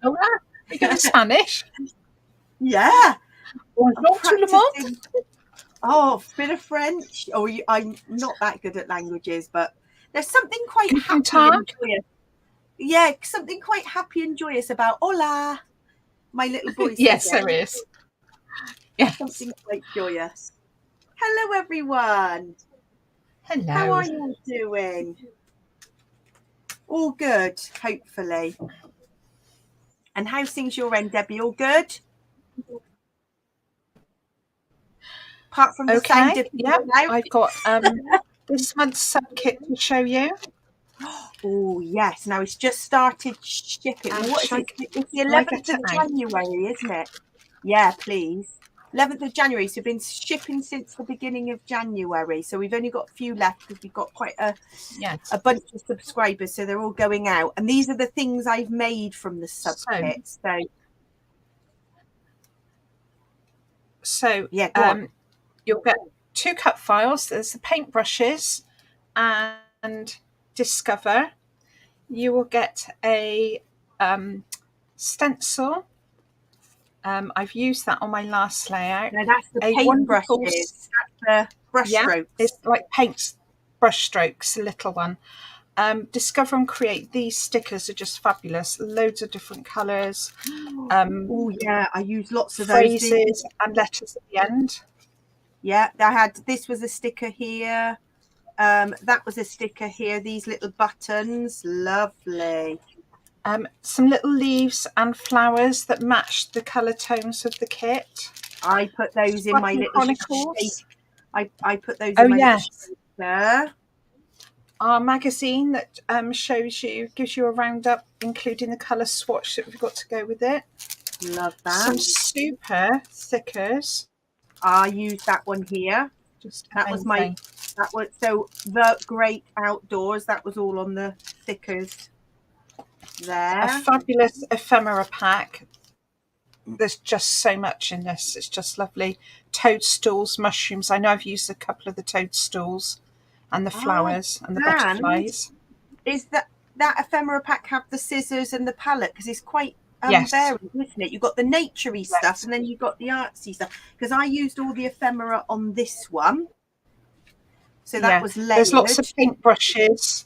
Oh, you got Spanish? Yeah. Bonjour tout le monde. Oh, a bit of French. Oh, I'm not that good at languages, but there's something quite happy and joyous. Yeah, something quite happy and joyous about hola. My little boy says yes, there is. Yes. Something quite joyous. Hello, everyone. Hello. How are you doing? All good, hopefully. And how's things your end, Debbie? All good? Apart from the sound of I've got this month's sub kit to show you. Oh yes, now it's just started shipping. What is it? It's the 11th of January, isn't it? Yeah, please. 11th of January. So we've been shipping since the beginning of January. So we've only got a few left because we've got quite a bunch of subscribers. So they're all going out. And these are the things I've made from the sub kit. So yeah, you'll get 2 cut files. There's the paintbrushes and Discover. You will get a stencil. I've used that on my last layout. Now that's the paintbrushes. That's the brush strokes. It's like paint brush strokes, a little one. Discover and Create. These stickers are just fabulous. Loads of different colours. Oh yeah, I use lots of phrases and letters at the end. Yeah, this was a sticker here. That was a sticker here. These little buttons, lovely. Some little leaves and flowers that match the colour tones of the kit. I put those in my little chronicles. I put those in my little our magazine that gives you a roundup, including the colour swatch that we've got to go with it. Love that. Some super stickers. I used that one here. That was so the Great Outdoors. That was all on the stickers there. A fabulous ephemera pack. There's just so much in this. It's just lovely. Toadstools, mushrooms. I know I've used a couple of the toadstools and the flowers and the butterflies. Is that ephemera pack have the scissors and the palette? Because it's quite varied, isn't it? You've got the naturey stuff and then you've got the artsy stuff. Because I used all the ephemera on this one. So that was layered. There's lots of paintbrushes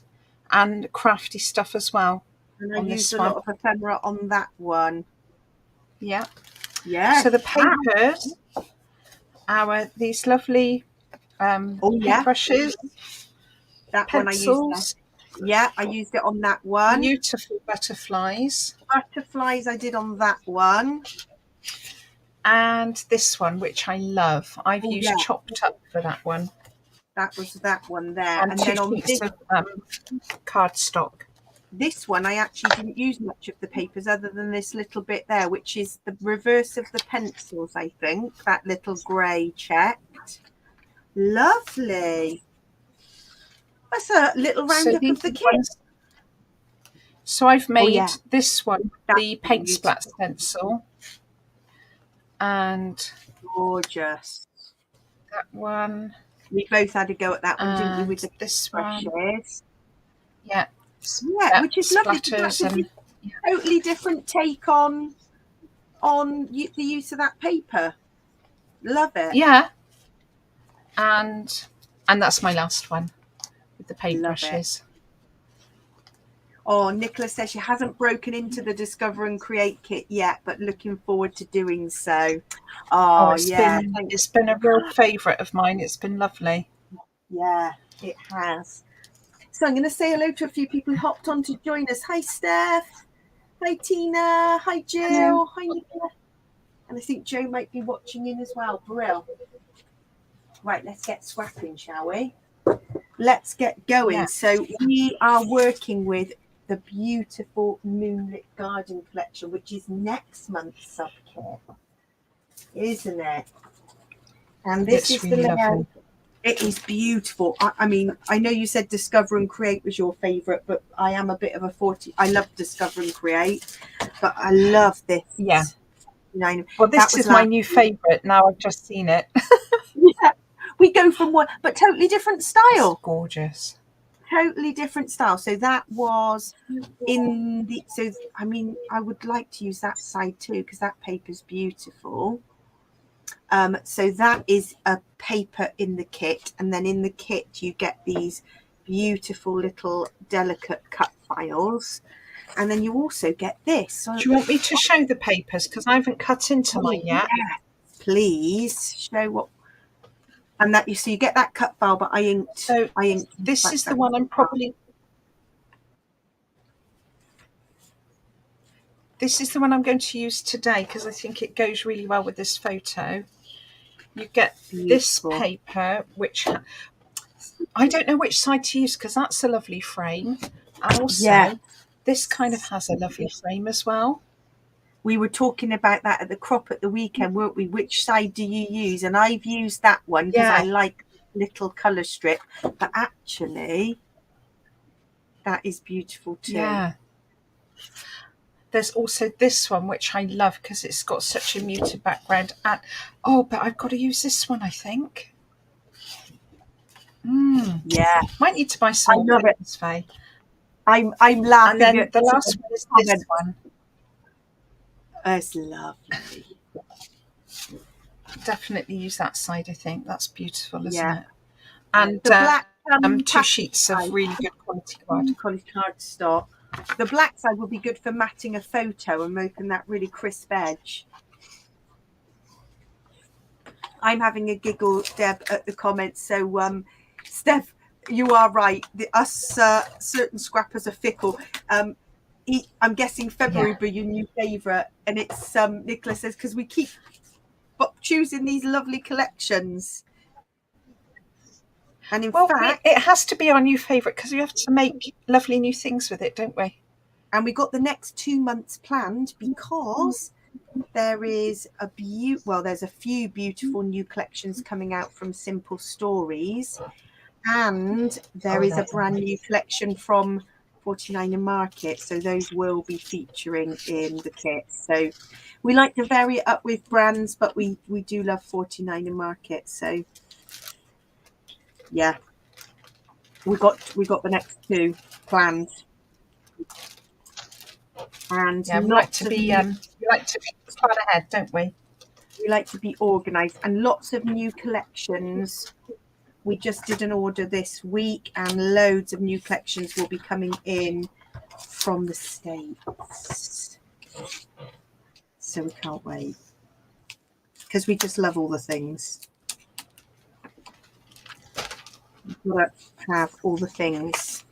and crafty stuff as well. And I used a lot of ephemera on that one. Yeah. Yeah. So the papers are these lovely paintbrushes. That pencils. One I used. Yeah, I used it on that one. Beautiful butterflies. Butterflies I did on that one. And this one, which I love. I've used Chopped Up for that one. That was that one there. And then on this cardstock. This one I actually didn't use much of the papers other than this little bit there, which is the reverse of the pencils, I think. That little grey checked. Lovely. That's a little roundup of the kit. So I've made this one, the paint splat stencil. And gorgeous. That one. We both had a go at that one, didn't we, with the this brushes? One. Yeah. Yeah, which is lovely. It's a totally different take on the use of that paper. Love it. Yeah. And that's my last one with the paintbrushes. Oh, Nicola says she hasn't broken into the Discover and Create kit yet, but looking forward to doing so. It's been a real favourite of mine. It's been lovely. Yeah, it has. So I'm going to say hello to a few people who hopped on to join us. Hi, Steph. Hi, Tina. Hi, Jill. Hello. Hi, Nicola. And I think Joe might be watching in as well. Brill. Right, let's get scrapping, shall we? Let's get going. Yeah. So we are working with the beautiful Moonlit Garden Collection, which is next month's sub-kit, isn't it? And this is really the layout. It is beautiful. I mean, I know you said Discover and Create was your favourite, but I am a bit of a 40. I love Discover and Create, but I love this. Yeah. Well, this is my new favourite. Now I've just seen it. Yeah. We go from one, but totally different style. It's gorgeous. totally different style. So that was in the, so I mean, I would like to use that side too, because that paper's beautiful. So that is a paper in the kit, and then in the kit you get these beautiful little delicate cut files, and then you also get this. So, do you want me to show the papers, because I haven't cut into mine yet? Yeah, please show what. And that so you get that cut file, but I inked. So this like is that. the one I'm probably. This is the one I'm going to use today, because I think it goes really well with this photo. You get this paper, which I don't know which side to use, because that's a lovely frame. And also, this kind of has a lovely frame as well. We were talking about that at the crop at the weekend, weren't we? Which side do you use? And I've used that one because I like little colour strip. But actually, that is beautiful too. Yeah. There's also this one, which I love because it's got such a muted background. And but I've got to use this one, I think. Yeah. Might need to buy some more papers, Faye. I'm laughing. And then the last one is this one. It's lovely. Definitely use that side, I think. That's beautiful, isn't it? And the black 2 sheets of really good quality cardstock. The black side will be good for matting a photo and making that really crisp edge. I'm having a giggle, Deb, at the comments. So, Steph, you are right. Us certain scrappers are fickle. I'm guessing February will be your new favourite, and it's Nicola says because we keep choosing these lovely collections. And in fact, it has to be our new favourite because we have to make lovely new things with it, don't we? And we got the next 2 months planned because there is there's a few beautiful new collections coming out from Simple Stories, and there is a brand new collection from 49er Market. So those will be featuring in the kit. So we like to vary it up with brands, but we do love 49er Market. So yeah, we got the next 2 planned. And we like to be plan ahead, don't we? We like to be organised, and lots of new collections. We just did an order this week, and loads of new collections will be coming in from the States. So we can't wait, because we just love all the things. We've got to have all the things.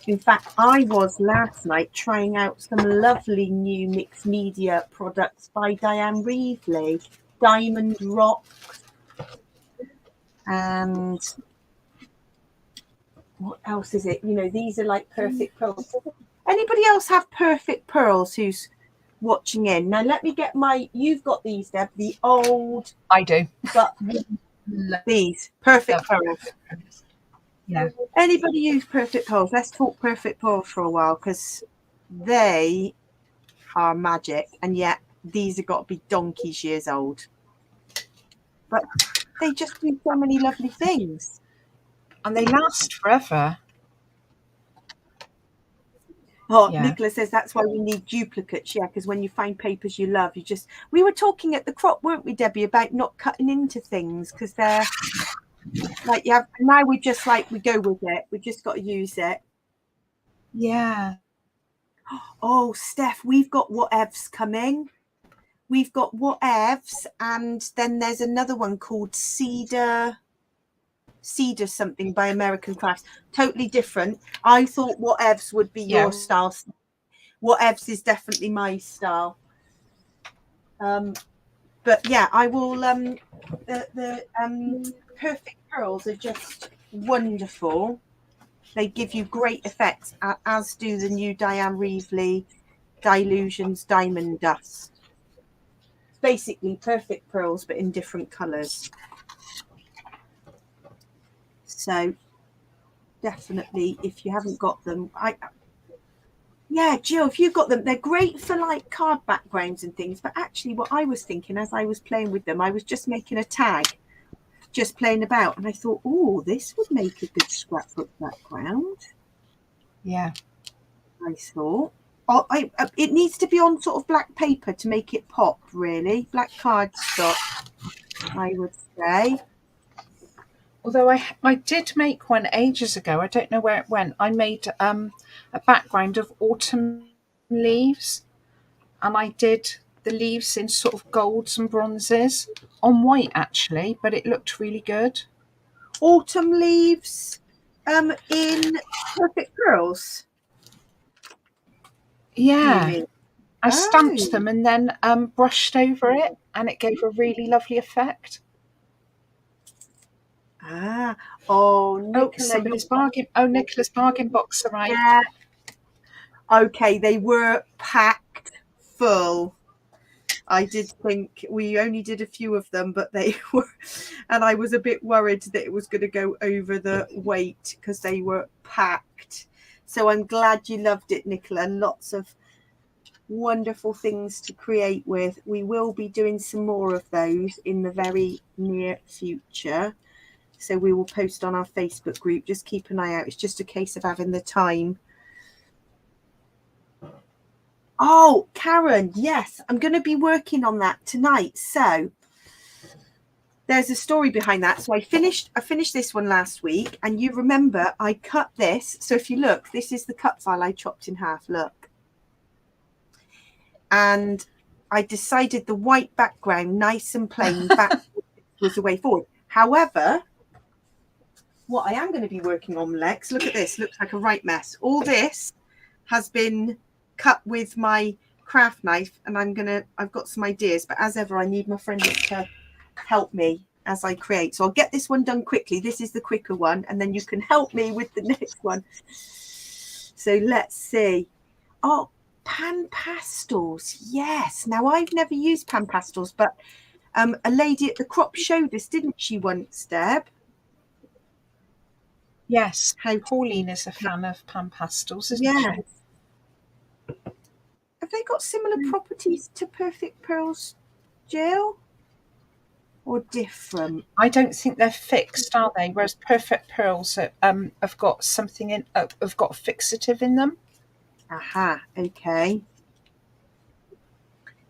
In fact, I was last night trying out some lovely new mixed media products by Diane Reevely, Diamond Rock, and what else is it? You know, these are like perfect pearls. Anybody else have perfect pearls who's watching in? Now, let me get you've got these, Deb, the old. I do. But these perfect pearls. Yeah. Anybody use perfect pearls? Let's talk perfect pearls for a while, because they are magic, and yet these have got to be donkey's years old. But they just do so many lovely things. And they last forever. Nicola says that's why we need duplicates. Yeah, because when you find papers you love, we were talking at the crop, weren't we, Debbie, about not cutting into things because they're like, now we just we go with it. We just got to use it. Yeah. Oh, Steph, we've got whatevs coming. We've got whatevs, and then there's another one called Cedar something by American Crafts. Totally different. I thought whatevs would be your style. Whatevs is definitely my style. But yeah, I will. The perfect pearls are just wonderful. They give you great effects, as do the new Diane Reevely Dilutions Diamond Dust. It's basically perfect pearls, but in different colours. So definitely, if you haven't got them, Jill, if you've got them, they're great for like card backgrounds and things. But actually, what I was thinking as I was playing with them, I was just making a tag just playing about, and I thought, oh, this would make a good scrapbook background. Yeah. I thought. Oh, it needs to be on sort of black paper to make it pop, really. Black cardstock, I would say. Although I did make one ages ago. I don't know where it went. I made a background of autumn leaves, and I did the leaves in sort of golds and bronzes on white, actually, but it looked really good. Autumn leaves in Perfect Pearls. Yeah. I Oh. stamped them and then brushed over it, and it gave a really lovely effect. Ah, oh, Nicola, somebody's bargain. Oh, Nicola's bargain box arrived. Yeah. Okay, they were packed full. I did think we only did a few of them, but they were, and I was a bit worried that it was going to go over the weight because they were packed. So I'm glad you loved it, Nicola, and lots of wonderful things to create with. We will be doing some more of those in the very near future. So we will post on our Facebook group. Just keep an eye out. It's just a case of having the time. Oh, Karen, yes, I'm going to be working on that tonight. So there's a story behind that. So I finished this one last week, and you remember I cut this. So if you look, this is the cut file I chopped in half. Look. And I decided the white background, nice and plain, back was the way forward. However, what I am going to be working on, Lex, look at this, looks like a right mess. All this has been cut with my craft knife, and I've got some ideas, but as ever, I need my friends to help me as I create. So I'll get this one done quickly. This is the quicker one, and then you can help me with the next one. So let's see. Oh, pan pastels. Yes. Now, I've never used pan pastels, but a lady at the crop showed us, didn't she, once, Deb? Yes. Pauline is a fan of pan pastels, isn't she? Have they got similar properties to Perfect Pearls, Jill? Or different? I don't think they're fixed, are they? Whereas Perfect Pearls have got something in, have got fixative in them. Aha, okay.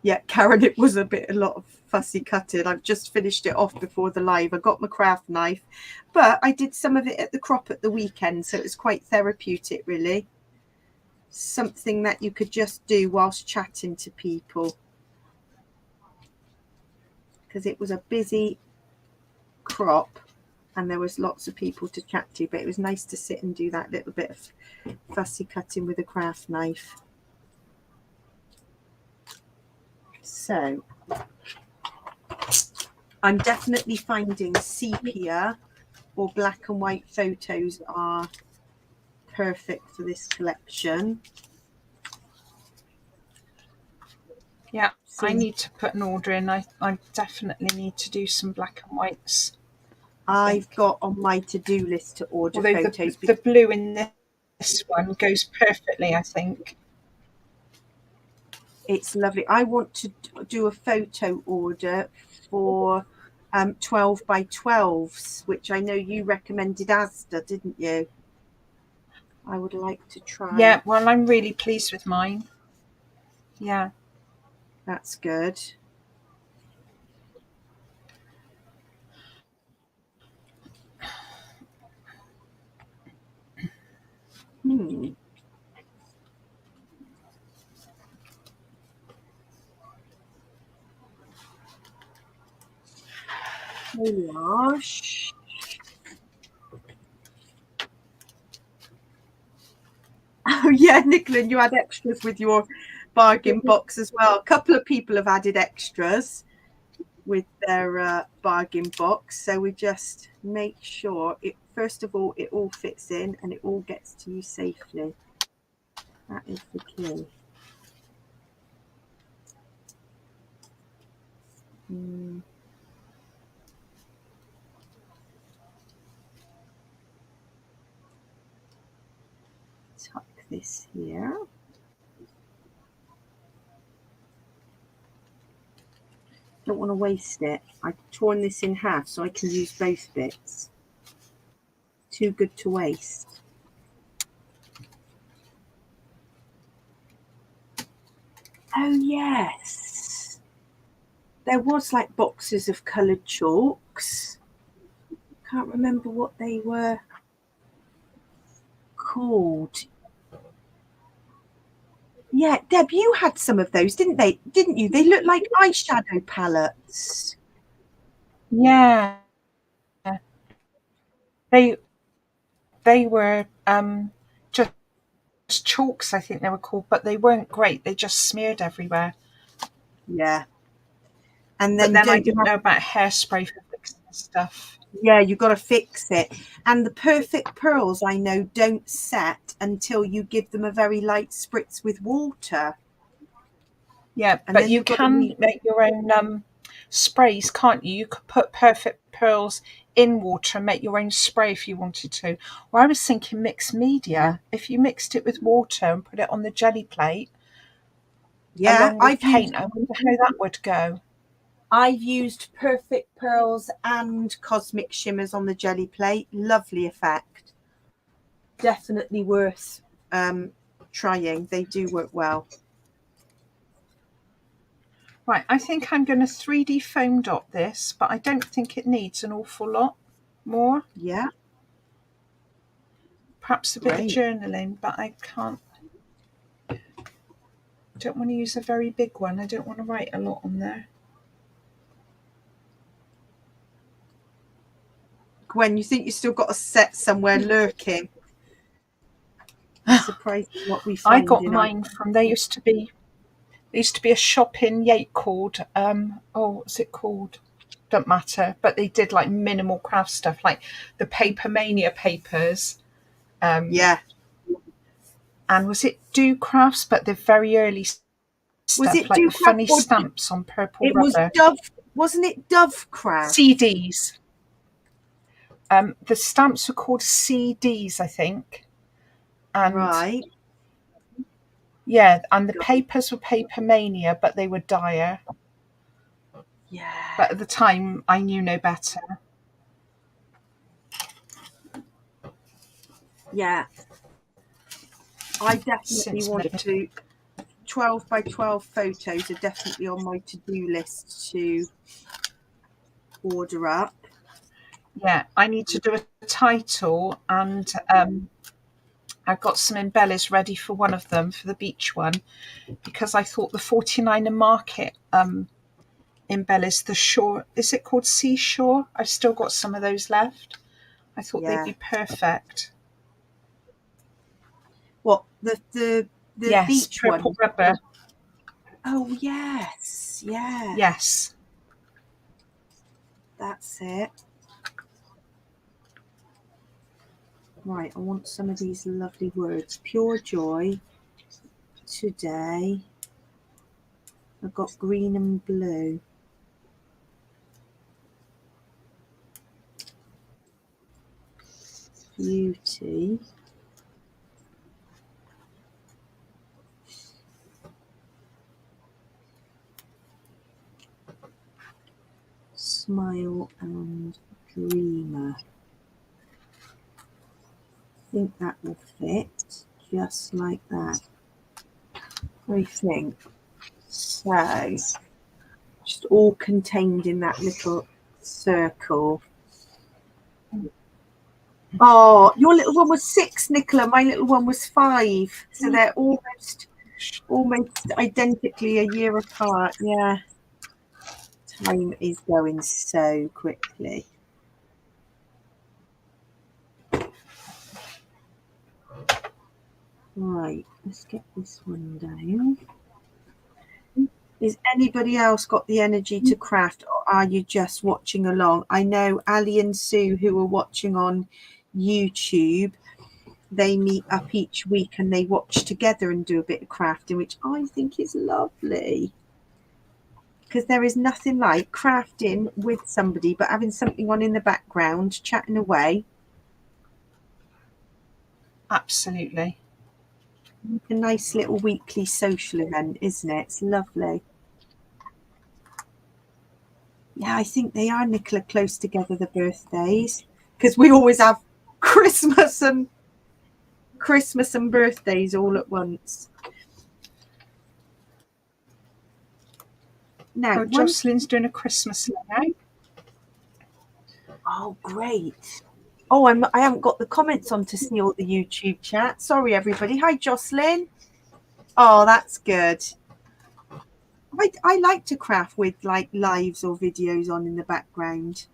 Yeah, Karen, it was a lot of fussy cutting. I've just finished it off before the live. I got my craft knife, but I did some of it at the crop at the weekend, so it was quite therapeutic, really. Something that you could just do whilst chatting to people, because it was a busy crop and there was lots of people to chat to, but it was nice to sit and do that little bit of fussy cutting with a craft knife. So I'm definitely finding sepia or black and white photos are perfect for this collection. Yeah, I need to put an order in. I definitely need to do some black and whites. I've got on my to-do list to order photos. The blue in this one goes perfectly, I think. It's lovely. I want to do a photo order for 12 by 12s, which I know you recommended Asda, didn't you? I would like to try. Yeah, well, I'm really pleased with mine. Yeah. That's good. Gosh. Oh yeah, Nicola, you had extras with your bargain box as well. A couple of people have added extras with their bargain box, so we just make sure it, first of all, it all fits in and it all gets to you safely. That is the key. Tuck this here. Don't want to waste it. I've torn this in half so I can use both bits. Too good to waste. Oh yes, there was like boxes of coloured chalks. Can't remember what they were called. Yeah, Deb, you had some of those, didn't you? They look like eyeshadow palettes. Yeah. They were just chalks, I think they were called, but they weren't great. They just smeared everywhere. Yeah. And But then then I didn't know about hairspray for fixing stuff. Yeah, you got to fix it. And the perfect pearls, I know, don't set until you give them a very light spritz with water. Yeah, And but then you you've got to can make your own sprays, can't you? You could put perfect pearls in water and make your own spray if you wanted to. Or I was thinking mixed media. If you mixed it with water and put it on the jelly plate Yeah, along with paint, I wonder how that would go. I've used perfect pearls and cosmic shimmers on the jelly plate. Lovely effect. Definitely worth trying. They do work well. Right, I think I'm going to 3D foam dot this, but I don't think it needs an awful lot more. Yeah. Perhaps a bit of journaling, but I can't. Don't want to use a very big one. I don't want to write a lot on there. Gwen, you think you still got a set somewhere lurking? Surprised what we find. I got mine from, there used to be a shop in Yate called, what's it called? Don't matter, but they did like minimal craft stuff, like the Paper Mania papers. Yeah. And was it Do Crafts, but the very early stuff, Was it like Do the funny Craft stamps on purple it was rubber. Dove, wasn't it Dove Craft? CDs. The stamps were called CDs, I think. And right. yeah, and the papers were Paper Mania, but they were dire. Yeah. But at the time, I knew no better. Yeah. I definitely want to. 12 by 12 photos are definitely on my to-do list to order up. Yeah, I need to do a title, and I've got some embellies ready for one of them, for the beach one, because I thought the 49er Market embellies, the shore, is it called Seashore? I've still got some of those left. I thought they'd be perfect. What, the yes, beach purple one? rubber. Oh yes, yeah. Yes. That's it. Right, I want some of these lovely words. Pure joy. Today. I've got green and blue. Beauty. Smile and dreamer. I think that will fit just like that. I think so. Just all contained in that little circle. Oh, your little one was 6, Nicola. My little one was 5. So they're almost identically a year apart. Yeah. Time is going so quickly. Right, let's get this one down. Is anybody else got the energy to craft, or are you just watching along? I know Ali and Sue, who are watching on YouTube, they meet up each week and they watch together and do a bit of crafting, which I think is lovely. Because there is nothing like crafting with somebody, but having something on in the background, chatting away. Absolutely. A nice little weekly social event, isn't it? It's lovely. Yeah, I think they are, Nicola, close together, the birthdays, because we always have Christmas and birthdays all at once. Now, Jocelyn's doing a Christmas layout. Oh, great. Oh, I haven't got the comments on to see all the YouTube chat. Sorry, everybody. Hi, Jocelyn. Oh, that's good. I like to craft with like lives or videos on in the background.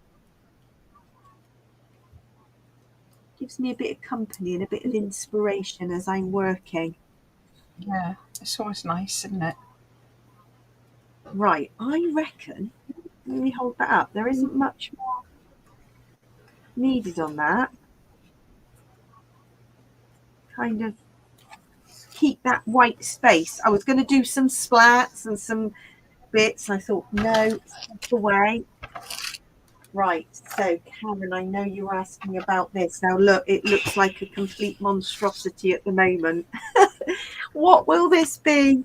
Gives me a bit of company and a bit of inspiration as I'm working. Yeah, it's always nice, isn't it? Right, I reckon, let me hold that up. There isn't much more needed on that. Kind of keep that white space. I was going to do some splats and some bits. I thought, no, step away. Right, so Karen, I know you're asking about this. Now look, it looks like a complete monstrosity at the moment. What will this be?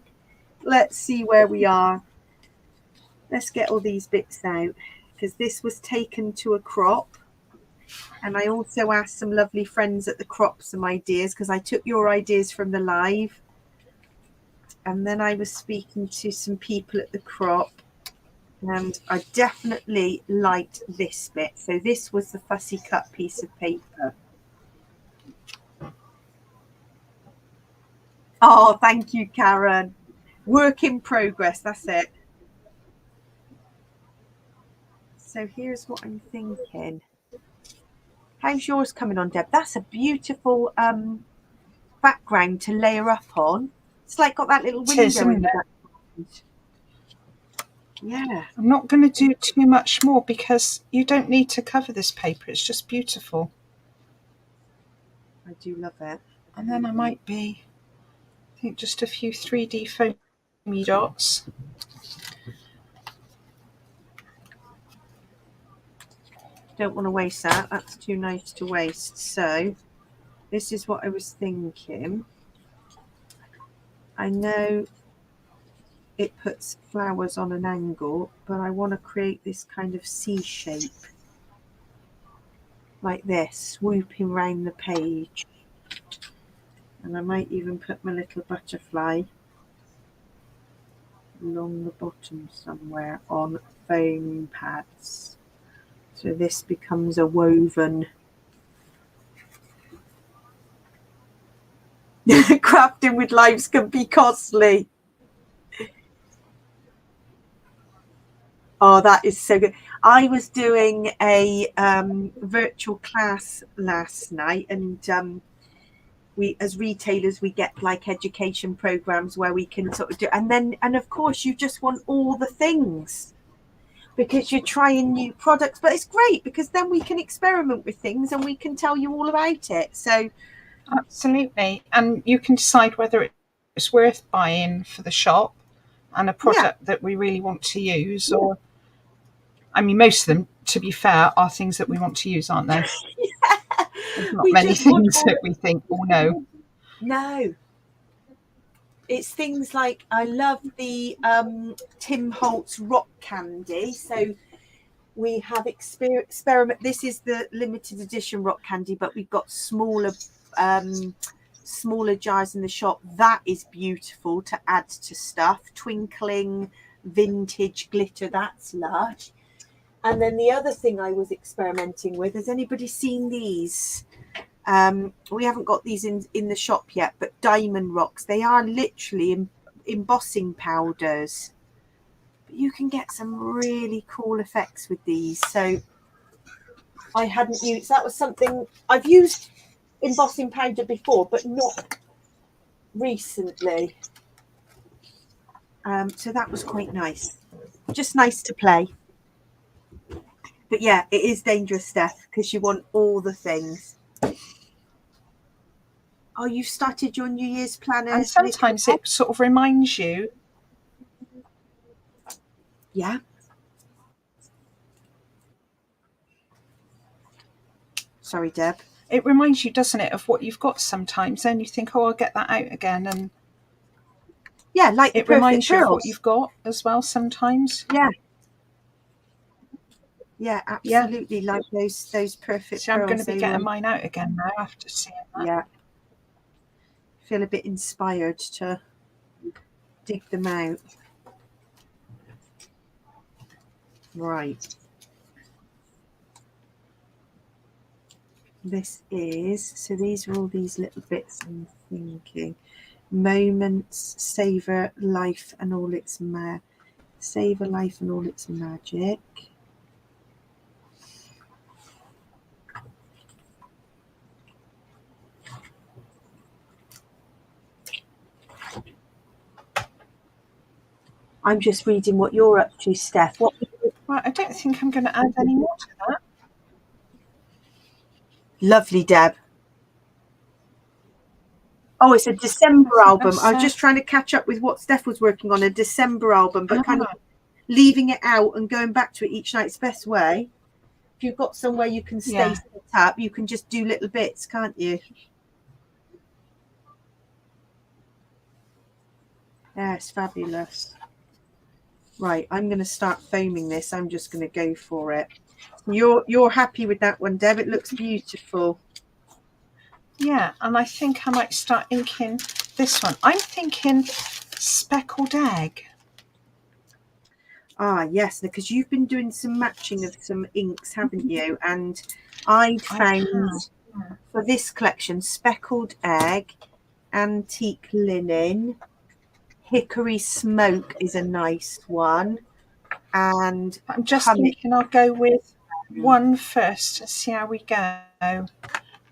Let's see where we are. Let's get all these bits out, because this was taken to a crop. And I also asked some lovely friends at the crop some ideas, because I took your ideas from the live. And then I was speaking to some people at the crop. And I definitely liked this bit. So this was the fussy cut piece of paper. Oh, thank you, Karen. Work in progress, that's it. So here's what I'm thinking. How's yours coming on, Deb? That's a beautiful background to layer up on. It's like got that little window in the background. Yeah. I'm not going to do too much more because you don't need to cover this paper. It's just beautiful. I do love it. And then I might be, I think, just a few 3D foamy dots. Don't want to waste that. That's too nice to waste. So this is what I was thinking. I know it puts flowers on an angle, but I want to create this kind of C shape. Like this, swooping around the page. And I might even put my little butterfly along the bottom somewhere on foam pads. So this becomes a woven. Crafting with lives can be costly. Oh, that is so good. I was doing a virtual class last night, and we, as retailers, we get like education programs where we can sort of do, and of course you just want all the things because you're trying new products, but it's great because then we can experiment with things and we can tell you all about it. So absolutely, and you can decide whether it's worth buying for the shop and a product that we really want to use, or I mean, most of them, to be fair, are things that we want to use, aren't they? Yeah. There's not many things that we think, oh no. No. It's things like, I love the Tim Holtz rock candy. So we have experiment. This is the limited edition rock candy, but we've got smaller jars in the shop. That is beautiful to add to stuff. Twinkling vintage glitter, that's lush. And then the other thing I was experimenting with, has anybody seen these? We haven't got these in the shop yet, but diamond rocks. They are literally embossing powders. But you can get some really cool effects with these. So I hadn't used, that was something, I've used embossing powder before, but not recently. So that was quite nice. Just nice to play. But yeah, it is dangerous, Steph, because you want all the things. Oh, you've started your New Year's planner. And sometimes it sort of reminds you. Yeah. Sorry, Deb. It reminds you, doesn't it, of what you've got sometimes. Then you think, oh, I'll get that out again. And yeah, like it reminds you of what you've got as well sometimes. Yeah. Yeah, absolutely. Yeah. Like those perfect So I'm going to pearls. be getting mine out again now after seeing that. Yeah. Feel a bit inspired to dig them out. Right. This is, so these are all these little bits I'm thinking. Moments, savor life and all its savor life and all its magic. I'm just reading what you're up to, Steph. What? Right, I don't think I'm going to add any more to that. Lovely, Deb. Oh, it's a December album. I was just trying to catch up with what Steph was working on, a December album, but kind of leaving it out and going back to it each night's best way. If you've got somewhere you can stay set up, you can just do little bits, can't you? Yeah, it's fabulous. Right, I'm going to start foaming this. I'm just going to go for it. You're happy with that one, Deb? It looks beautiful. Yeah, and I think I might start inking this one. I'm thinking speckled egg. Ah, yes, because you've been doing some matching of some inks, haven't you? And I found for this collection speckled egg, antique linen, hickory smoke is a nice one, and I'm just thinking I'll go with one first and see how we go.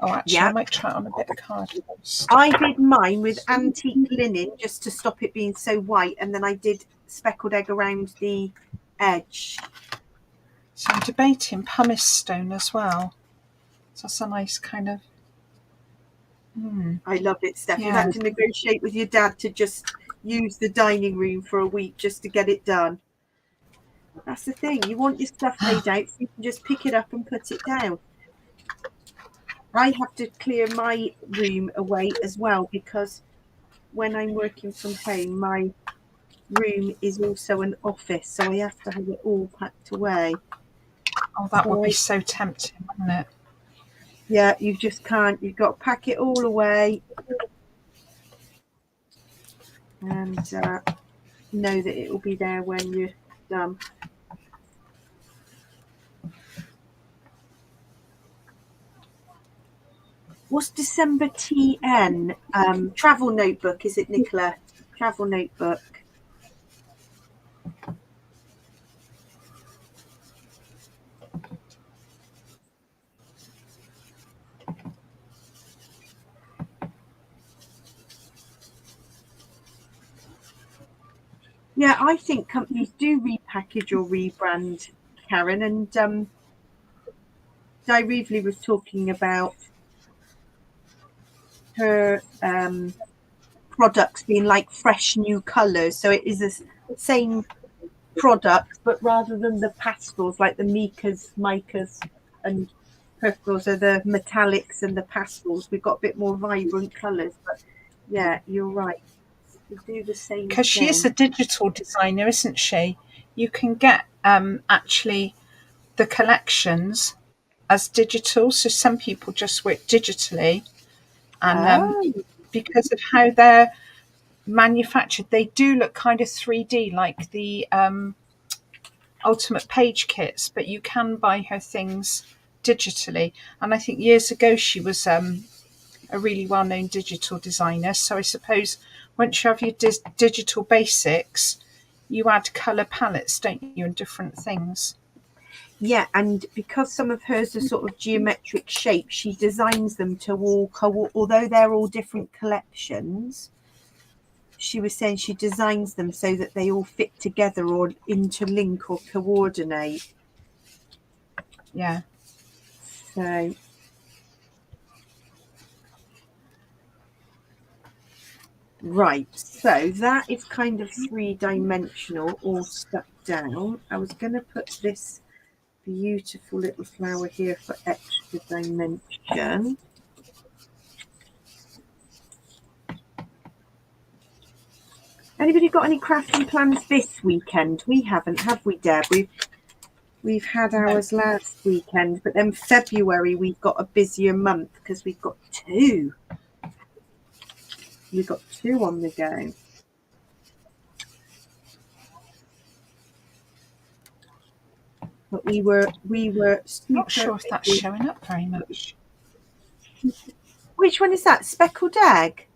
Oh, actually, I might try it on a bit of cardboard. I did mine with antique linen just to stop it being so white, and then I did speckled egg around the edge. So I'm debating pumice stone as well. So that's a nice kind of... I love it, Steph. You've had to negotiate with your dad to just use the dining room for a week just to get it done. That's the thing. You want your stuff laid out so you can just pick it up and put it down. I have to clear my room away as well, because when I'm working from home, my room is also an office, so I have to have it all packed away. Oh, that would be so tempting, wouldn't it? Yeah, you just can't. You've got to pack it all away and know that it will be there when you're done. What's December TN? Travel notebook, is it, Nicola? Travel notebook. Yeah, I think companies do repackage or rebrand, Karen. And Di Reevely was talking about her products being like fresh new colours. So it is the same product, but rather than the pastels like the micas and purples are the metallics and the pastels, we've got a bit more vibrant colours. But yeah, you're right. We do the same because she is a digital designer, isn't she? You can get actually the collections as digital, so some people just work digitally, and because of how they're manufactured, they do look kind of 3D, like the Ultimate Page kits, but you can buy her things digitally. And I think years ago she was a really well-known digital designer, so I suppose once you have your digital basics, you add colour palettes, don't you, and different things. Yeah, and because some of hers are sort of geometric shapes, she designs them to all, although they're all different collections, she was saying she designs them so that they all fit together or interlink or coordinate. Yeah. So right, so that is kind of three-dimensional, all stuck down. I was going to put this beautiful little flower here for extra dimension. Anybody got any crafting plans this weekend? We haven't, have we, Deb? We've had ours last weekend, but then February we've got a busier month because we've got two. We've got two on the go. But we were Not sure if that's showing up very much. Which one is that? Speckled egg?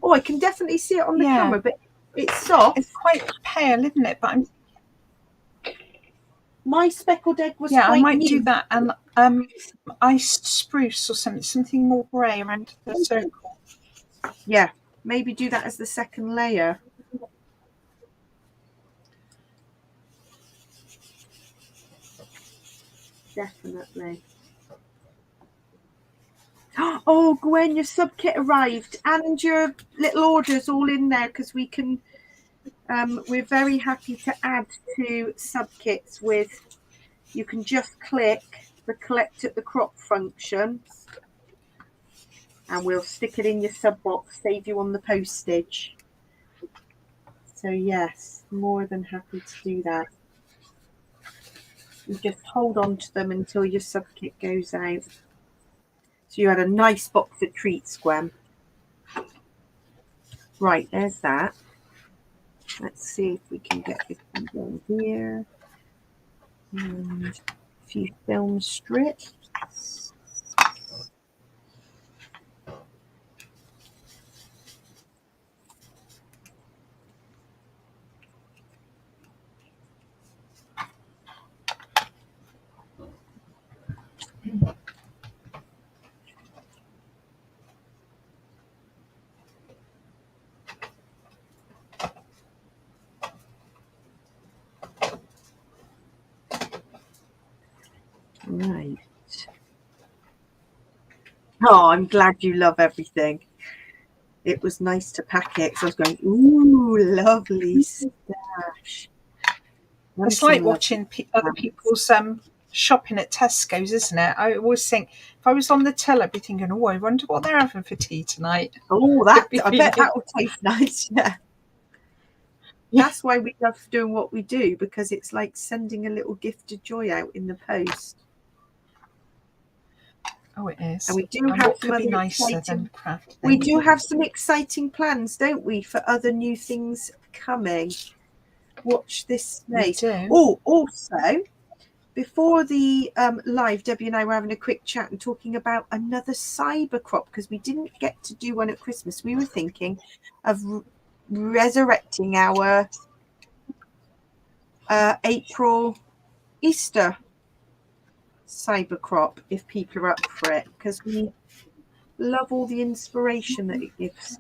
Oh, I can definitely see it on the camera, but it's soft. It's quite pale, isn't it? But my speckled egg was quite I might new. do that, and iced spruce or something more grey around the circle. Yeah, maybe do that as the second layer. Definitely. Oh, Gwen, your sub kit arrived and your little orders all in there because we can. We're very happy to add to sub kits with. You can just click the collect at the crop function, and we'll stick it in your sub box, save you on the postage. So yes, more than happy to do that. You just hold on to them until your sub kit goes out. So you had a nice box of treats, Gwen. Right, there's that. Let's see if we can get this one down here. And a few film strips. Right. Oh, I'm glad you love everything. It was nice to pack it. So I was going, ooh, lovely stash. It's like watching other people's shopping at Tesco's, isn't it? I always think if I was on the till, I'd be thinking, oh, I wonder what they're having for tea tonight. Oh, I bet that will taste nice. Yeah. That's why we love doing what we do, because it's like sending a little gift of joy out in the post. Oh, it is. And we do have some other exciting, we do have some exciting plans, don't we, for other new things coming. Watch this space. Oh, also, before the live, Debbie and I were having a quick chat and talking about another cyber crop, because we didn't get to do one at Christmas. We were thinking of resurrecting our April Easter cyber crop, if people are up for it, because we love all the inspiration that it gives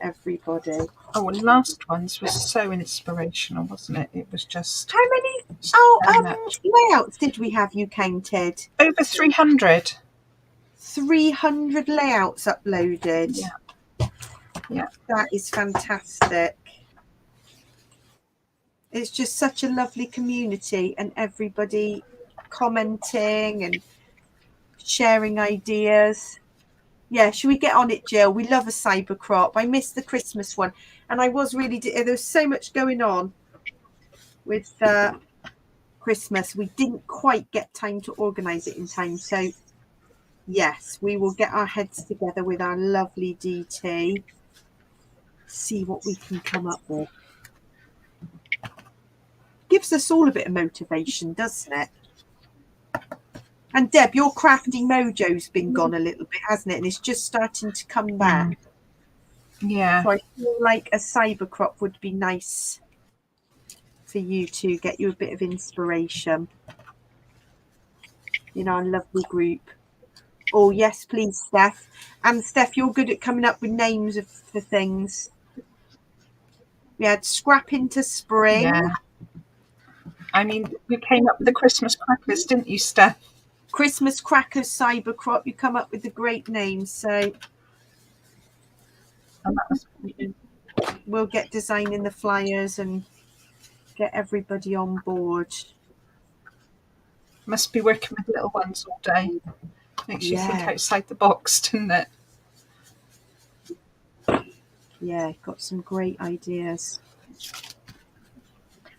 everybody. Oh, well, last one's was so inspirational, wasn't it? It was just... How many layouts did we have you counted? Over 300. 300 layouts uploaded. Yeah. That is fantastic. It's just such a lovely community, and everybody commenting and sharing ideas. Yeah, should we get on it, Jill? We love a cyber crop. I missed the Christmas one, and I was really, there was so much going on with Christmas. We didn't quite get time to organise it in time. So yes, we will get our heads together with our lovely DT, see what we can come up with. Gives us all a bit of motivation, doesn't it? And Deb, your crafty mojo's been gone a little bit, hasn't it? And it's just starting to come back. Yeah. So I feel like a cyber crop would be nice for you to get you a bit of inspiration in our lovely group. Oh, yes, please, Steph. And Steph, you're good at coming up with names for things. We had Scrap into Spring. Yeah. I mean, you came up with the Christmas crackers, didn't you, Steph? Christmas crackers, cyber crop. You come up with the great names. So we'll get designing the flyers and get everybody on board. Must be working with little ones all day. Makes you think outside the box, doesn't it? Yeah, got some great ideas.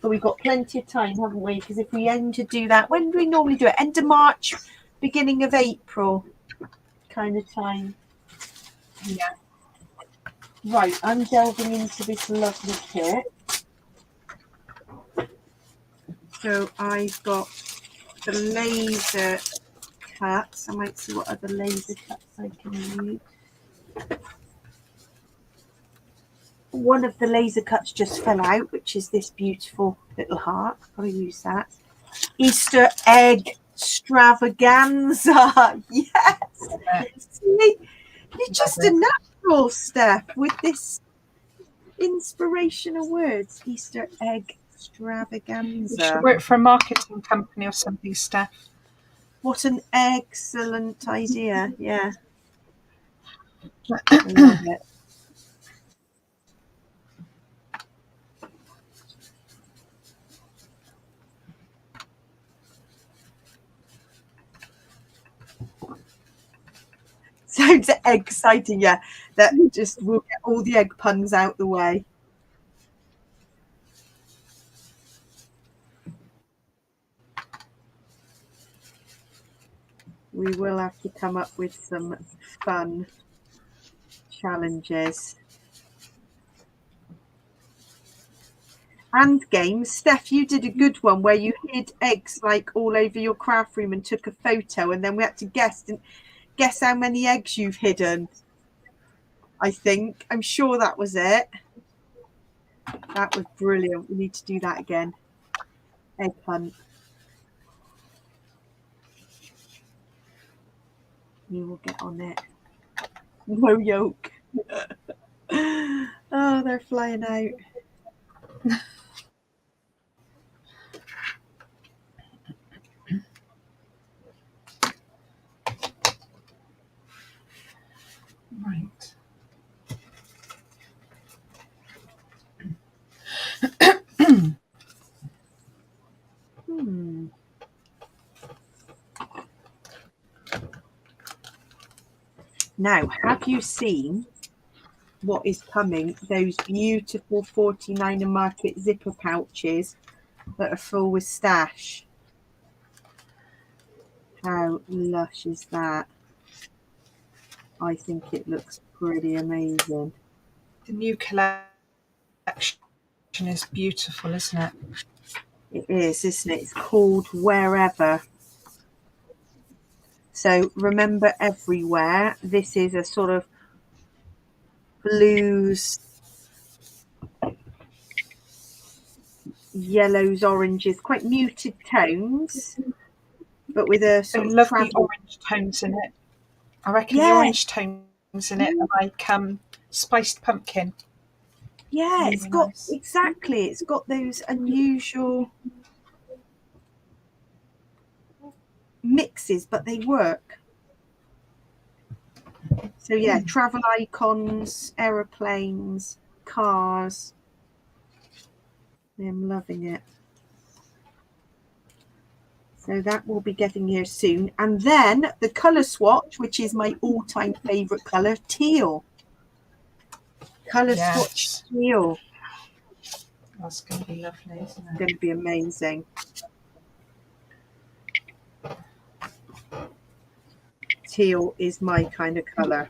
But we've got plenty of time, haven't we? Because if we aim to do that, when do we normally do it? End of March, beginning of April kind of time. Yeah. Right, I'm delving into this lovely kit. So I've got the laser cuts. I might see what other laser cuts I can use. One of the laser cuts just fell out, which is this beautiful little heart. I'll use that. Easter egg extravaganza. Yes. See, you're just a natural, Steph, with this inspirational words. Easter egg extravaganza. You should work for a marketing company or something, Steph. What an excellent idea. Yeah. I love it. Sounds exciting, yeah. That just will get all the egg puns out the way. We will have to come up with some fun challenges. And games. Steph, you did a good one where you hid eggs like all over your craft room and took a photo, and then we had to guess how many eggs you've hidden. I think. I'm sure that was it. That was brilliant. We need to do that again. Egg hunt. You will get on it. No yolk. Oh, they're flying out. Right. Now, have you seen what is coming? Those beautiful 49er Market zipper pouches that are full with stash. How lush is that? I think it looks pretty amazing. The new collection is beautiful, isn't it? It is, isn't it? It's called Wherever. So remember everywhere. This is a sort of blues, yellows, oranges, quite muted tones, but with a sort of lovely orange tones in it. I reckon the orange tones in it are like spiced pumpkin. Yeah, really it's got nice. Exactly. It's got those unusual mixes, but they work. So yeah, travel icons, aeroplanes, cars. I'm loving it. So that will be getting here soon. And then the colour swatch, which is my all-time favourite colour, teal. Colour swatch teal. That's going to be lovely, isn't it? It's going to be amazing. Teal is my kind of colour.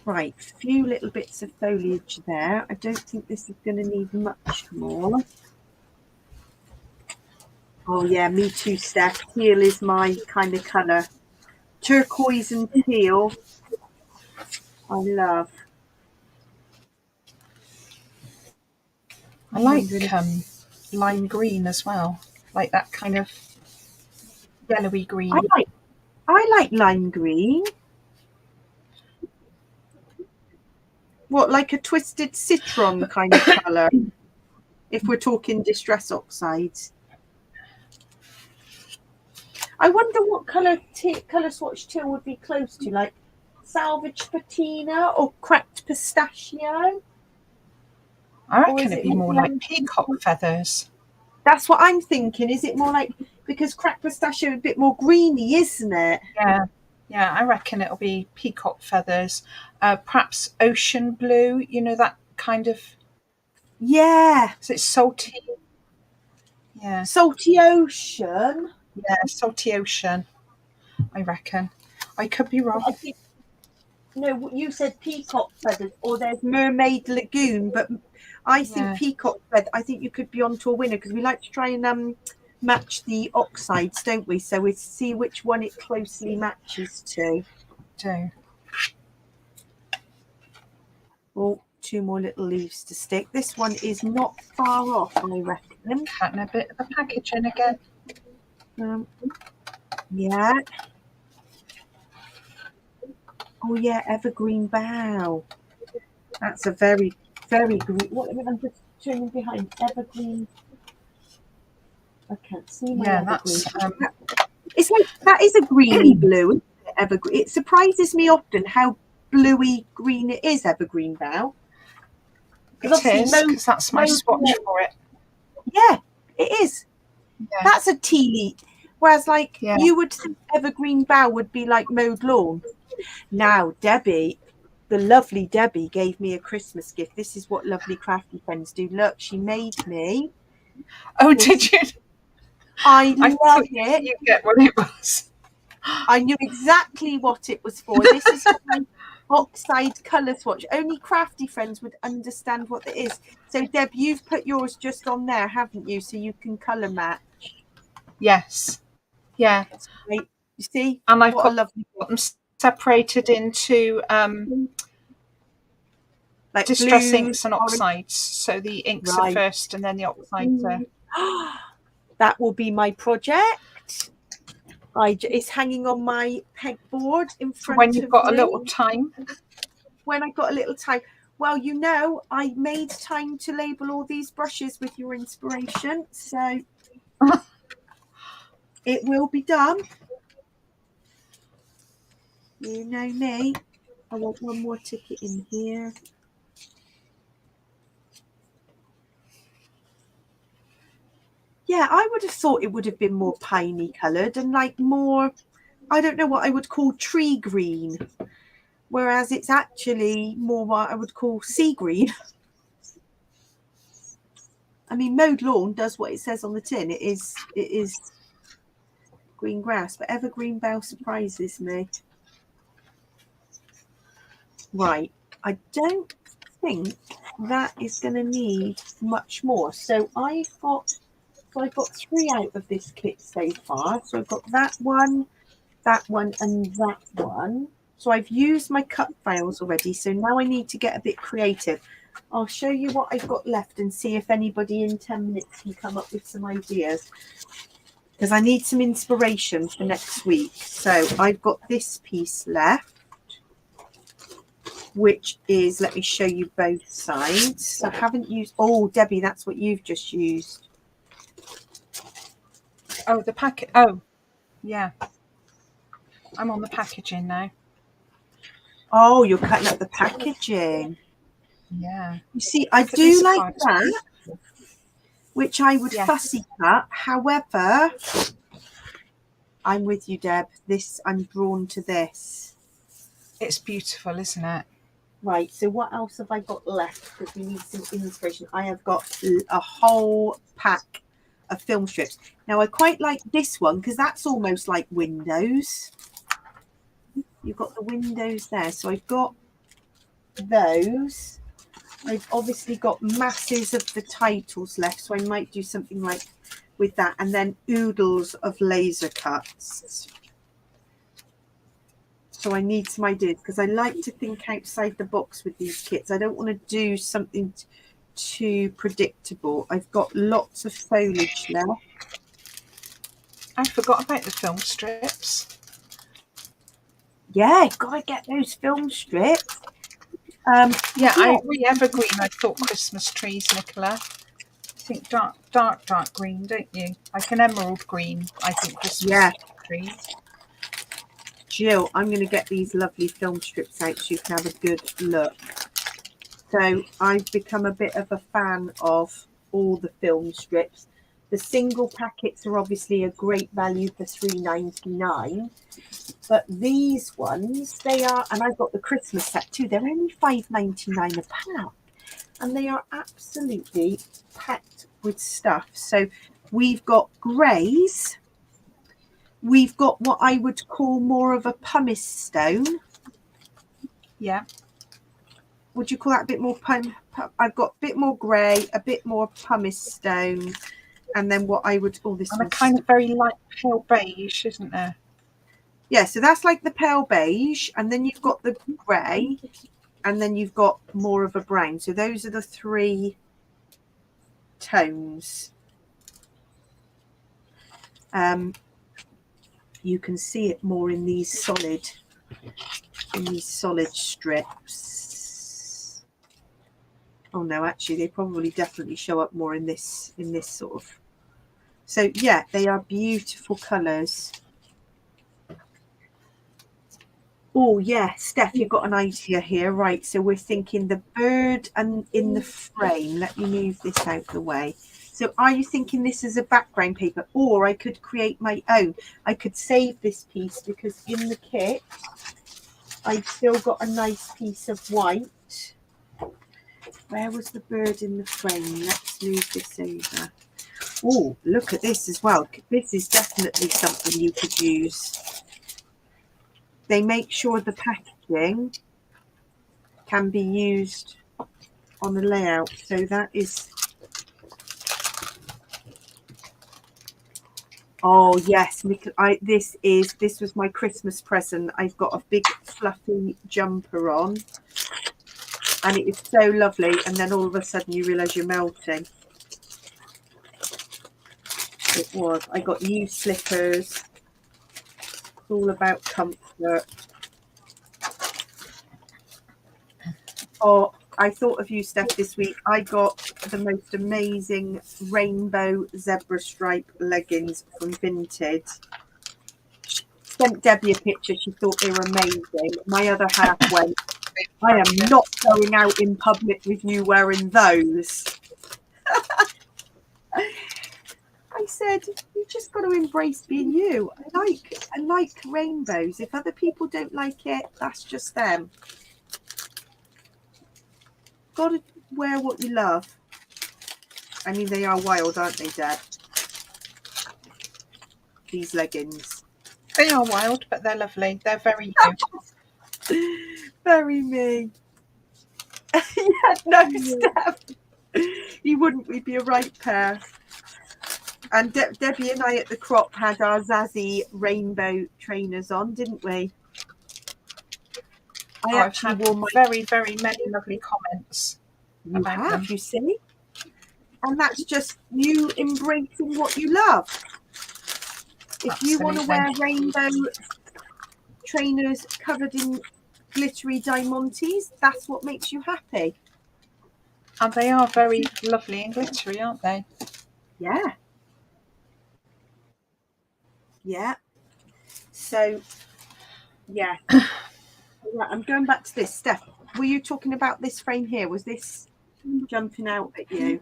Right, a few little bits of foliage there. I don't think this is going to need much more. Oh yeah, me too, Steph. Teal is my kind of colour. Turquoise and teal. I love. I like lime green as well. Like that kind of yellowy green. I like lime green. What, like a twisted citron kind of colour? If we're talking distress oxides. I wonder what colour swatch teal would be close to, like salvage patina or cracked pistachio. I reckon it'd be more like peacock feathers. That's what I'm thinking. Is it more like, because cracked pistachio is a bit more greeny, isn't it? Yeah. Yeah, I reckon it'll be peacock feathers, perhaps ocean blue. You know, that kind of. Yeah, Is it salty? Yeah, salty ocean. yeah, salty ocean. I reckon. I could be wrong. I think no, you said peacock feathers, or there's mermaid lagoon, but I think Yeah, peacock feather. I think you could be onto a winner because we like to try and match the oxides, don't we? So we see which one it closely matches to. do. Oh, two more little leaves to stick. This one is not far off, I reckon. Cutting a bit of the packaging again. Yeah. Oh yeah, evergreen bough. That's a very, very green. What? I'm just turning behind. Evergreen. I can't see my Yeah, evergreen. that's It's like that is a greeny blue. Isn't it? Evergreen. It surprises me often how bluey green it is. Evergreen bough. it is because that's my swatch for it. Yeah, it is. Yeah, That's a tea leaf. Whereas, like, yeah. you would think evergreen bough would be like mowed lawn. Now, Debbie, the lovely Debbie, gave me a Christmas gift. This is what lovely crafty friends do. Look, she made me. Oh, did you? I I love thought it. you get what it was. I knew exactly what it was for. This is for my oxide colour swatch. Only crafty friends would understand what it is. So, Deb, you've put yours just on there, haven't you? So you can colour match. Yes. Yeah. Right. You see? And I've What a lovely got them separated into like distress blue, inks and orange. oxides. So the inks are Right. first and then the oxides are. That will be my project. It's hanging on my pegboard in So front when you've of got a me. little time. When I got a little time. Well, you know, I made time to label all these brushes with your inspiration. So it will be done. You know me. I want one more ticket in here. Yeah, I would have thought it would have been more piney coloured and like more, I don't know what I would call tree green. Whereas it's actually more what I would call sea green. I mean, mowed lawn does what it says on the tin. It is green grass, but evergreen bough surprises me. Right, I don't think that is going to need much more. So I've got 3 out of this kit so far. So I've got that one, and that one. So I've used my Cutfiles already. So now I need to get a bit creative. I'll show you what I've got left and see if anybody in 10 minutes can come up with some ideas. Because I need some inspiration for next week. So I've got this piece left, which is, let me show you both sides. I haven't used, oh, Debbie, that's what you've just used. Oh, the packet. Oh, yeah. I'm on the packaging now. Oh, you're cutting up the packaging. Yeah. You see, I do like that, which I would Yes. fussy cut. However, I'm with you, Deb. I'm drawn to this. It's beautiful, isn't it? Right, so what else have I got left? Because we need some inspiration. I have got a whole pack of film strips. Now, I quite like this one because that's almost like windows. You've got the windows there. So I've got those. I've obviously got masses of the titles left, so I might do something like with that, and then oodles of laser cuts. So I need some ideas because I like to think outside the box with these kits. I don't want to do something too predictable. I've got lots of foliage left. I forgot about the film strips. Yeah, gotta get those film strips. Yeah, I evergreen. I thought Christmas trees, Nicola. I think dark green, don't you? Like an emerald green. I think Christmas trees. Jill, I'm going to get these lovely film strips out so you can have a good look. So I've become a bit of a fan of all the film strips. The single packets are obviously a great value for $3.99. But these ones, they are, and I've got the Christmas set too. They're only £5.99 a pack, and they are absolutely packed with stuff. So we've got greys. We've got what I would call more of a pumice stone. Yeah. Would you call that a bit more I've got a bit more grey, a bit more pumice stone, and then what I would call this And one. a kind of very light pale beige, isn't there? Yeah, so that's like the pale beige, and then you've got the grey, and then you've got more of a brown. So those are the three tones. You can see it more in these solid strips. Oh no, actually they probably definitely show up more in this sort of. So yeah, they are beautiful colours. Oh yeah, Steph, you've got an idea here, right? So we're thinking the bird and in the frame. Let me move this out the way. So are you thinking this is a background paper, or I could create my own? I could save this piece because in the kit I've still got a nice piece of white. Where was the bird in the frame? Let's move this over. Oh, look at this as well. This is definitely something you could use. They make sure the packaging can be used on the layout. So that is. Oh yes, this was my Christmas present. I've got a big fluffy jumper on, and it is so lovely. And then all of a sudden you realise you're melting. It was. I got new slippers. It's all about comfort. Oh, I thought of you, Steph, this week. I got the most amazing rainbow zebra stripe leggings from Vinted. Sent Debbie a picture. She thought they were amazing. My other half went, I am not going out in public with you wearing those. I said, you just got to embrace being you. I like rainbows. If other people don't like it, that's just them. Got to wear what you love. I mean, they are wild, aren't they, Deb? These leggings. They are wild, but they're lovely. They're very you. Very me. Yeah, no, Steph. You wouldn't. We'd be a right pair. And Debbie and I at the crop had our Zazzy rainbow trainers on, didn't we? I've had very, very many lovely comments about them. You see? And that's just you embracing what you love. If you want to wear rainbow trainers covered in glittery diamantes, that's what makes you happy. And they are very lovely and glittery, aren't they? Yeah. Yeah. So, yeah. Right, I'm going back to this. Steph, were you talking about this frame here? Was this jumping out at you?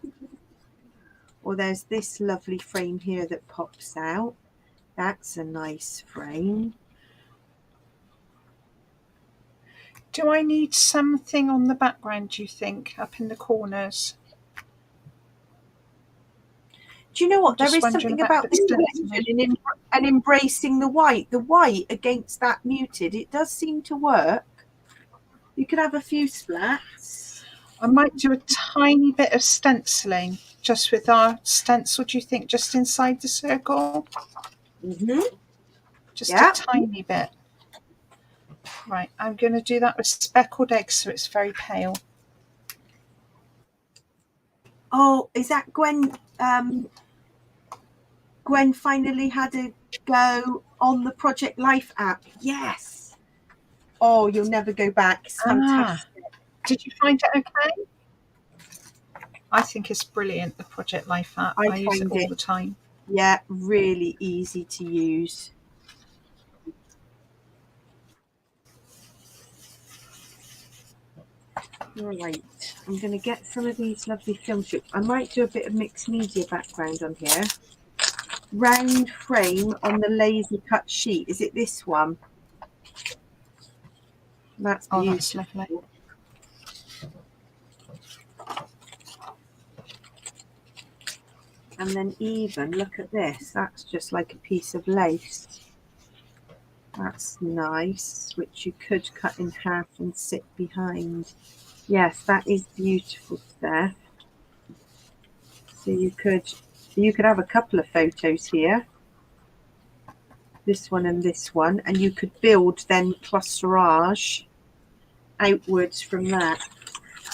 Or there's this lovely frame here that pops out. That's a nice frame. Do I need something on the background, do you think, up in the corners? Do you know what? There is something about this and embracing the white against that muted. It does seem to work. You could have a few splats. I might do a tiny bit of stenciling just with our stencil, do you think, just inside the circle? Mm-hmm. Just a tiny bit. Right, I'm going to do that with speckled eggs so it's very pale. Oh, is that Gwen? Gwen finally had a go on the Project Life app. Yes. Oh, you'll never go back. It's fantastic. Did you find it okay? I think it's brilliant, the Project Life app. I use it all the time. Yeah, really easy to use. Right, I'm going to get some of these lovely film strips. I might do a bit of mixed media background on here. Round frame on the laser cut sheet. Is it this one? That's Oh, beautiful. that's lovely. And then even look at this. That's just like a piece of lace. That's nice, which you could cut in half and sit behind. Yes, that is beautiful, Steph. So you could have a couple of photos here. This one and this one, and you could build then clusterage outwards from that.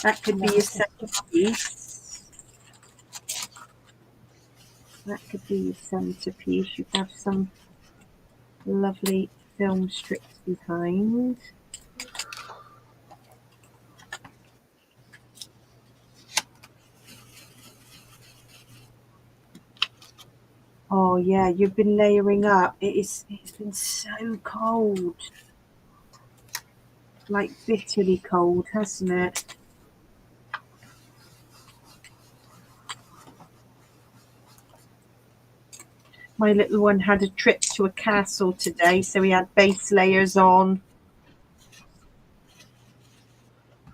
That could be a centerpiece. That could be your centerpiece. You have some lovely film strips behind. Oh yeah, you've been layering up. It's been so cold. Like bitterly cold, hasn't it? My little one had a trip to a castle today, so he had base layers on.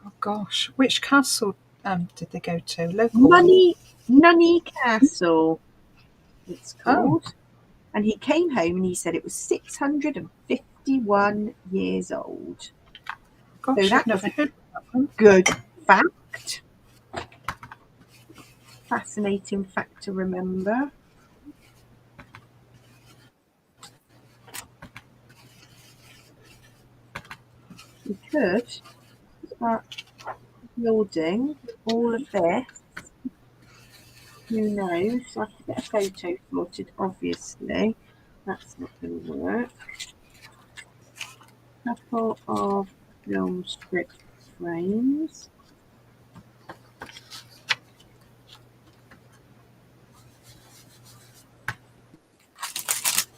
Oh gosh, which castle did they go to? Local one? Nunny Castle, it's called. Oh. And he came home and he said it was 651 years old. Gosh, So that I've never was heard of that one. good fact. Fascinating fact to remember. We could start building all of this. Who knows? I have to get a photo sorted, obviously. That's not going to work. Couple of film strip frames.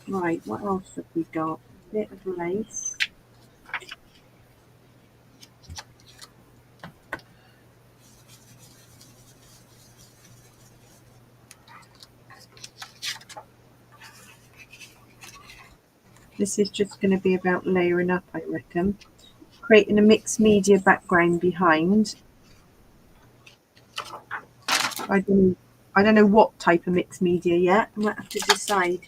Right, what else have we got? A bit of lace. This is just going to be about layering up, I reckon. Creating a mixed media background behind. I don't know what type of mixed media yet. I might have to decide.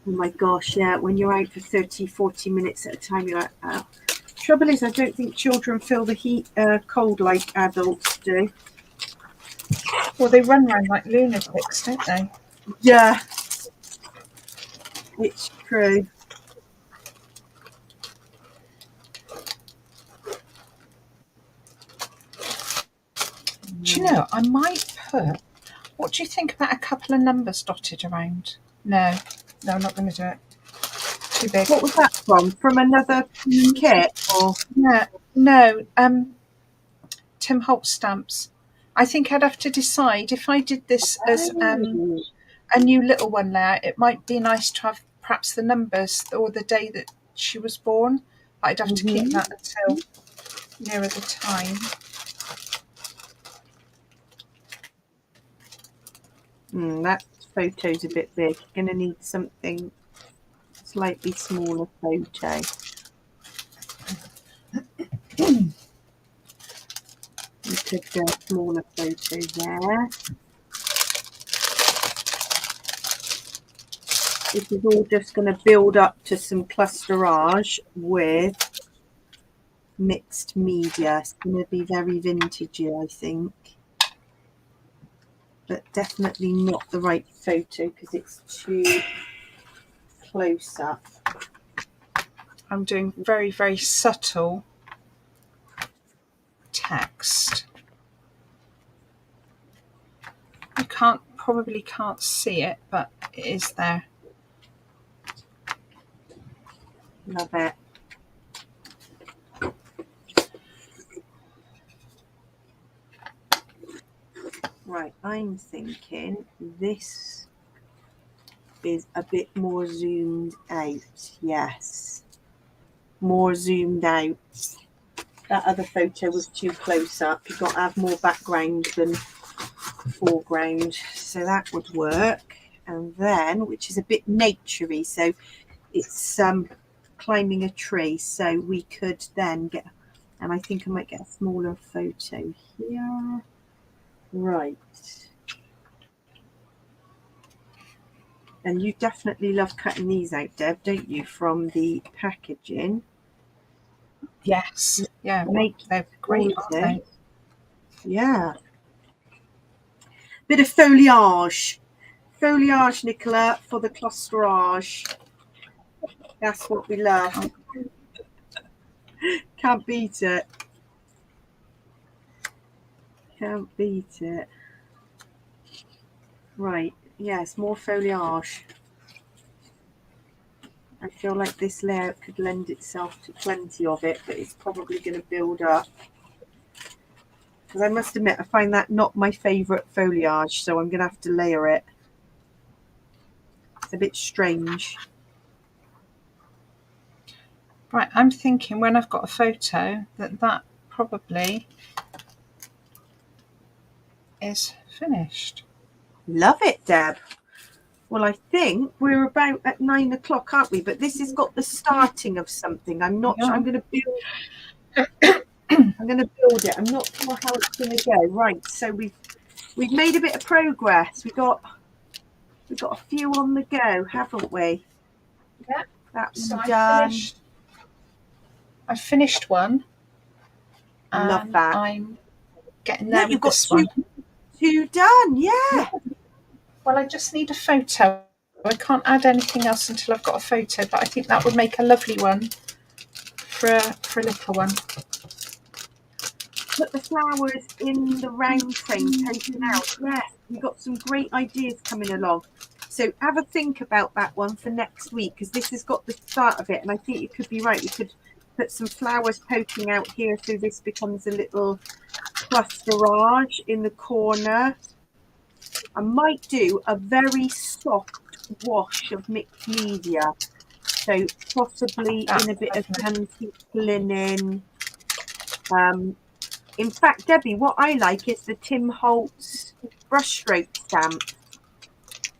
Oh my gosh, yeah, when you're out for 30, 40 minutes at a time, you're like, oh. Trouble is, I don't think children feel the heat cold like adults do. Well, they run around like lunatics, don't they? Yeah, it's true. Do you know, I might put, what do you think about a couple of numbers dotted around? No, I'm not going to do it. Too big. What was that from? From another kit? Or No, Tim Holt stamps. I think I'd have to decide if I did this as a new little one layout. It might be nice to have perhaps the numbers or the day that she was born. I'd have to keep that until nearer the time. That photo's a bit big. You're going to need something slightly smaller photo. You could do a smaller photo there. This is all just going to build up to some clusterage with mixed media. It's going to be very vintagey, I think. But definitely not the right photo because it's too close up. I'm doing very, very subtle text. You probably can't see it, but it is there. Love it. Right, I'm thinking this is a bit more zoomed out. Yes, more zoomed out. That other photo was too close up. You've got to have more background than foreground, so that would work. and then, which is a bit naturey, so it's climbing a tree, so we could then get, and I think I might get a smaller photo here. Right. And you definitely love cutting these out, Deb, don't you, from the packaging? Yes. Yeah. They're great, aren't they? Yeah. Bit of foliage. Foliage, Nicola, for the clusterage. That's what we love. Can't beat it. Can't beat it. Right. Yes, more foliage. I feel like this layout could lend itself to plenty of it, but it's probably going to build up. Because I must admit, I find that not my favourite foliage, so I'm going to have to layer it. It's a bit strange. Right, I'm thinking when I've got a photo that probably is finished. Love it, Deb. Well, I think we're about at 9 o'clock, aren't we? But this has got the starting of something. I'm not sure. I'm going to build. I'm going to build it. I'm not sure how it's going to go. Right. So we've made a bit of progress. We've got a few on the go, haven't we? Yeah. That's so done. I finished one. Love that. I'm getting there with this one. Two done. Yeah. Well, I just need a photo. I can't add anything else until I've got a photo, but I think that would make a lovely one for a little one. Put the flowers in the round frame taken out. Yeah, we've got some great ideas coming along. So have a think about that one for next week, because this has got the start of it, and I think you could be right. We could put some flowers poking out here, so this becomes a little clusterage in the corner. I might do a very soft wash of mixed media, so possibly in a bit of antique linen. In fact, Debbie, what I like is the Tim Holtz brushstroke stamp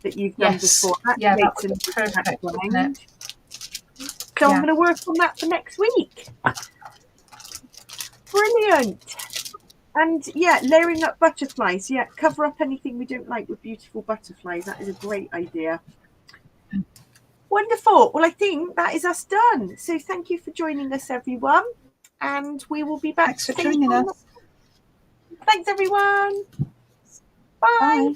that you've done before. That makes a perfect blend. So I'm going to work on that for next week. Brilliant. And yeah, layering up butterflies. Yeah, cover up anything we don't like with beautiful butterflies. That is a great idea. Wonderful. Well, I think that is us done. So thank you for joining us, everyone. And we will be back. Thanks for joining us. Thanks, everyone. Bye. Bye.